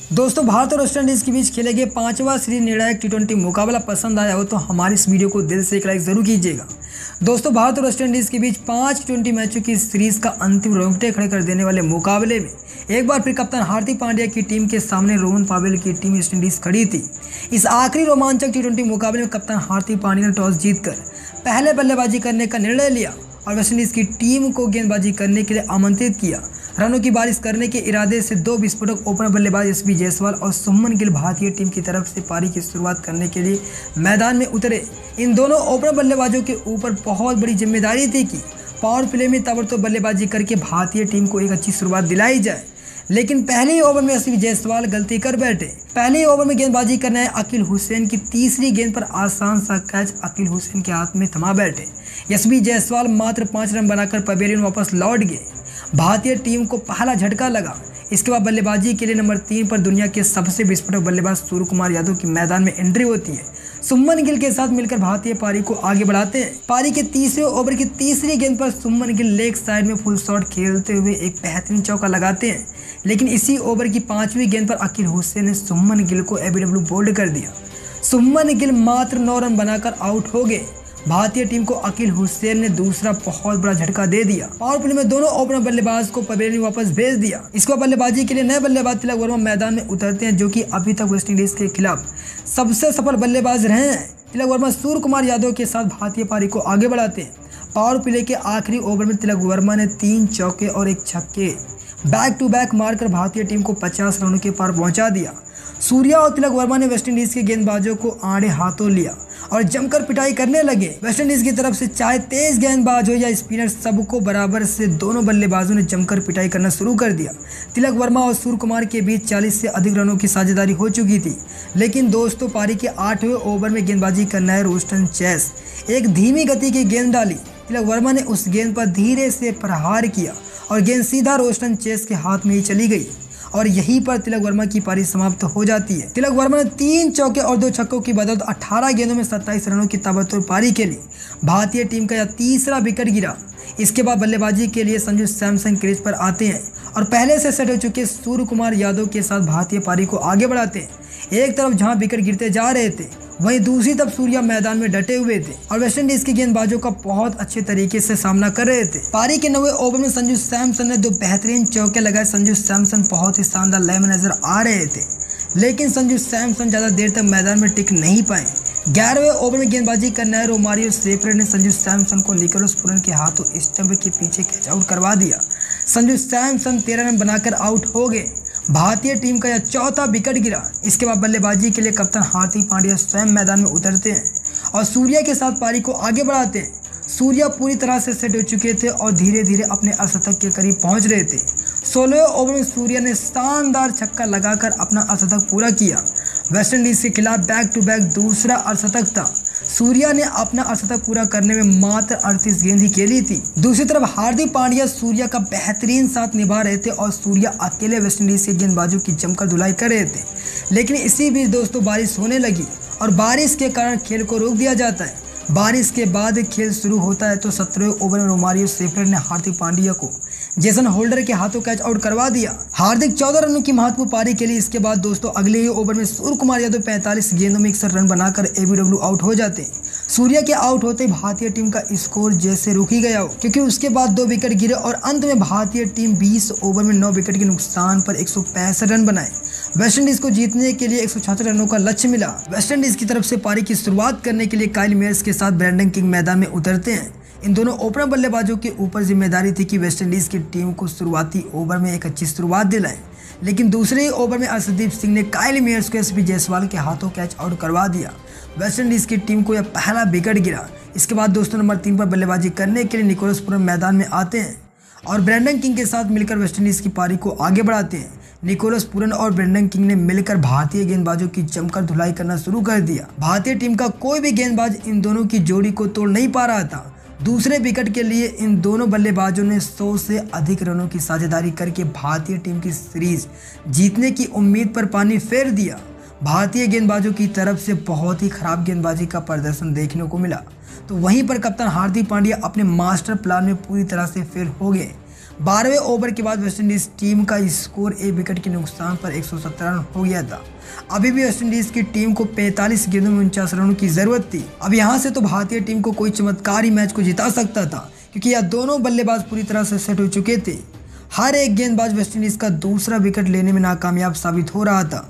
दोस्तों, भारत और West Indies के बीच खेले गए 5वां सीरीज निर्णायक टी20 मुकाबला पसंद आया हो तो हमारी इस वीडियो को दिल से एक लाइक जरूर कीजिएगा। दोस्तों, भारत और वेस्ट इंडीज के बीच 5 टी20 मैचों की सीरीज का अंतिम रोंगटे खड़े कर देने वाले मुकाबले में एक बार फिर कप्तान हार्दिक पांड्या की टीम के सामने रोहन पावेल की टीम वेस्ट इंडीज खड़ी थी। इस आखिरी रोमांचक टी20 मुकाबले में कप्तान हार्दिक पांड्या ने टॉस जीतकर पहले बल्लेबाजी करने का निर्णय लिया और वेस्ट इंडीज की टीम को गेंदबाजी करने के लिए आमंत्रित किया। रनों की बारिश करने के इरादे से दो विस्फोटक ओपनर बल्लेबाज एसबी जायसवाल और शुभमन गिल भारतीय टीम की तरफ से पारी की शुरुआत करने के लिए मैदान में उतरे। इन दोनों ओपनर बल्लेबाजों के ऊपर बहुत बड़ी जिम्मेदारी थी कि पावर प्ले में ताबड़तोड़ बल्लेबाजी करके भारतीय टीम को एक अच्छी शुरुआत दिलाई जाए। लेकिन पहले ही ओवर में एसबी जायसवाल गलती कर बैठे। पहले ही ओवर में गेंदबाजी करने आए अकील हुसैन की तीसरी गेंद पर आसान सा कैच अकील हुसैन के हाथ में थमा बैठे। एसबी जायसवाल मात्र 5 रन बनाकर पवेलियन वापस लौट गए। भारतीय टीम को पहला झटका लगा। इसके बाद बल्लेबाजी के लिए नंबर 3 पर दुनिया के सबसे विस्फोटक बल्लेबाज सूर्य कुमार यादव की मैदान में एंट्री होती है। शुभमन गिल के साथ मिलकर भारतीय पारी को आगे बढ़ाते हैं। पारी के तीसरे ओवर की तीसरी गेंद पर शुभमन गिल लेग साइड में फुल शॉट खेलते हुए एक बेहतरीन चौका लगाते हैं। लेकिन इसी ओवर की 5वीं गेंद पर अकील हुसैन ने शुभमन गिल को एबीडब्ल्यू बोल्ड कर दिया। शुभमन गिल मात्र 9 रन बनाकर आउट हो गए। भारतीय टीम को अकील हुसैन ने दूसरा बहुत बड़ा झटका दे दिया। पावर प्ले में दोनों ओपनर बल्लेबाज को पवेलियन वापस भेज दिया। इसके बाद बल्लेबाजी के लिए नए बल्लेबाज तिलक वर्मा मैदान में उतरते हैं, जो कि अभी तक वेस्ट इंडीज के खिलाफ सबसे सफल बल्लेबाज रहे हैं। तिलक वर्मा सूर्य कुमार यादव के साथ भारतीय पारी को आगे बढ़ाते हैं। पावर प्ले के आखिरी ओवर में तिलक वर्मा ने 3 चौके और 1 छक्के बैक टू बैक मारकर भारतीय टीम को 50 रनों के पार पहुंचा दिया। सूर्या और तिलक वर्मा ने वेस्टइंडीज के गेंदबाजों को आड़े हाथों लिया और जमकर पिटाई करने लगे। वेस्टइंडीज की तरफ से चाहे तेज गेंदबाज हो या स्पिनर, सबको बराबर से दोनों बल्लेबाजों ने जमकर पिटाई करना शुरू कर दिया। तिलक वर्मा और सूर्य कुमार के बीच 40 से अधिक रनों की साझेदारी हो चुकी थी। लेकिन दोस्तों, पारी के 8वें ओवर में गेंदबाजी करना है रोस्टन चेस एक धीमी गति की गेंद डाली। तिलक वर्मा ने उस गेंद पर धीरे से प्रहार किया और गेंद सीधा रोस्टन चेस के हाथ में ही चली गई और यहीं पर तिलक वर्मा की पारी समाप्त हो जाती है। तिलक वर्मा ने 3 चौके और 2 छक्कों की बदौलत 18 गेंदों में 27 रनों की ताबड़तोड़ पारी खेली। भारतीय टीम का यह तीसरा विकेट गिरा। इसके बाद बल्लेबाजी के लिए संजू सैमसन क्रीज पर आते हैं और पहले से सेट हो चुके सूर्य कुमार यादव के साथ भारतीय पारी को आगे बढ़ाते हैं। एक तरफ जहां विकेट गिरते जा रहे थे, वहीं दूसरी तरफ सूर्या मैदान में डटे हुए थे और वेस्टइंडीज के गेंदबाजों का बहुत अच्छे तरीके से सामना कर रहे थे। पारी के 9वें ओवर में संजू सैमसन ने 2 बेहतरीन चौके लगाए। संजू सैमसन बहुत ही शानदार लय में नजर आ रहे थे, लेकिन संजू सैमसन ज्यादा देर तक मैदान में टिक नहीं पाए। 11वें ओवर में गेंदबाजी करने आए रोमारियो सेफ्रेड ने संजू सैमसन को निकोलस पूरन के हाथों स्टंप के पीछे कैच आउट करवा दिया। संजू सैमसन 13 रन बनाकर आउट हो गए। भारतीय टीम का यह चौथा विकेट गिरा। इसके बाद बल्लेबाजी के लिए कप्तान हार्दिक पांड्या स्वयं मैदान में उतरते हैं और सूर्या के साथ पारी को आगे बढ़ाते हैं। सूर्या पूरी तरह से सेट हो चुके थे और धीरे धीरे अपने अर्धशतक के करीब पहुंच रहे थे। 16वें ओवर में सूर्या ने शानदार छक्का लगाकर अपना अर्धशतक पूरा किया। वेस्टइंडीज के खिलाफ बैक टू बैक दूसरा अर्धशतक था। सूर्या ने अपना अर्धशतक पूरा करने में मात्र 38 गेंद ही खेली थी। दूसरी तरफ हार्दिक पांड्या सूर्या का बेहतरीन साथ निभा रहे थे और सूर्या अकेले वेस्टइंडीज के गेंदबाजों की जमकर धुलाई कर रहे थे। लेकिन इसी बीच दोस्तों, बारिश होने लगी और बारिश के कारण खेल को रोक दिया जाता है। बारिश के बाद खेल शुरू होता है तो 17वें ओवर में रोमारियो सेफ्रेड ने हार्दिक पांड्या को जेसन होल्डर के हाथों कैच आउट करवा दिया। हार्दिक 14 रनों की महत्वपूर्ण पारी के लिए। इसके बाद दोस्तों, अगले ही ओवर में सूर्य कुमार यादव 45 गेंदों में 61 रन बनाकर एबीडब्ल्यू आउट हो जाते हैं। सूर्या के आउट होते ही भारतीय टीम का स्कोर जैसे रुक ही गया हो, क्योंकि उसके बाद 2 विकेट गिरे और अंत में भारतीय टीम 20 ओवर में 9 विकेट के नुकसान पर 165 रन बनाए। वेस्टइंडीज को जीतने के लिए 176 रनों का लक्ष्य मिला। वेस्टइंडीज की तरफ से पारी की शुरुआत करने के लिए काइल मेयर्स के साथ ब्रैंडन किंग मैदान में उतरते हैं। इन दोनों ओपनर बल्लेबाजों के ऊपर जिम्मेदारी थी कि वेस्टइंडीज की टीम को शुरुआती ओवर में एक अच्छी शुरुआत दिलाएं। लेकिन दूसरे ही ओवर में अर्शदीप सिंह ने काइल मेयर्स को एसबी जायसवाल के हाथों कैच आउट करवा दिया। वेस्टइंडीज की टीम को यह पहला विकेट गिरा। इसके बाद दोस्तों, नंबर 3 पर बल्लेबाजी करने के लिए निकोलस पूरन मैदान में आते हैं और ब्रैंडन किंग के साथ मिलकर वेस्टइंडीज की पारी को आगे बढ़ाते हैं। निकोलस पूरन और ब्रैंडन किंग ने मिलकर भारतीय गेंदबाजों की जमकर धुलाई करना शुरू कर दिया। भारतीय टीम का कोई भी गेंदबाज इन दोनों की जोड़ी को तोड़ नहीं पा रहा था। दूसरे विकेट के लिए इन दोनों बल्लेबाजों ने 100 से अधिक रनों की साझेदारी करके भारतीय टीम की सीरीज जीतने की उम्मीद पर पानी फेर दिया। भारतीय गेंदबाजों की तरफ से बहुत ही खराब गेंदबाजी का प्रदर्शन देखने को मिला, तो वहीं पर कप्तान हार्दिक पांड्या अपने मास्टर प्लान में पूरी तरह से फेल हो गए। 12वें ओवर के बाद वेस्टइंडीज टीम का स्कोर 1 विकेट के नुकसान पर 117 रन हो गया था। अभी भी वेस्टइंडीज की टीम को 45 गेंदों में 49 रनों की जरूरत थी। अब यहाँ से तो भारतीय टीम को कोई चमत्कारी मैच को जिता सकता था, क्योंकि यह दोनों बल्लेबाज पूरी तरह से सेट हो चुके थे। हर एक गेंदबाज वेस्टइंडीज का दूसरा विकेट लेने में नाकामयाब साबित हो रहा था।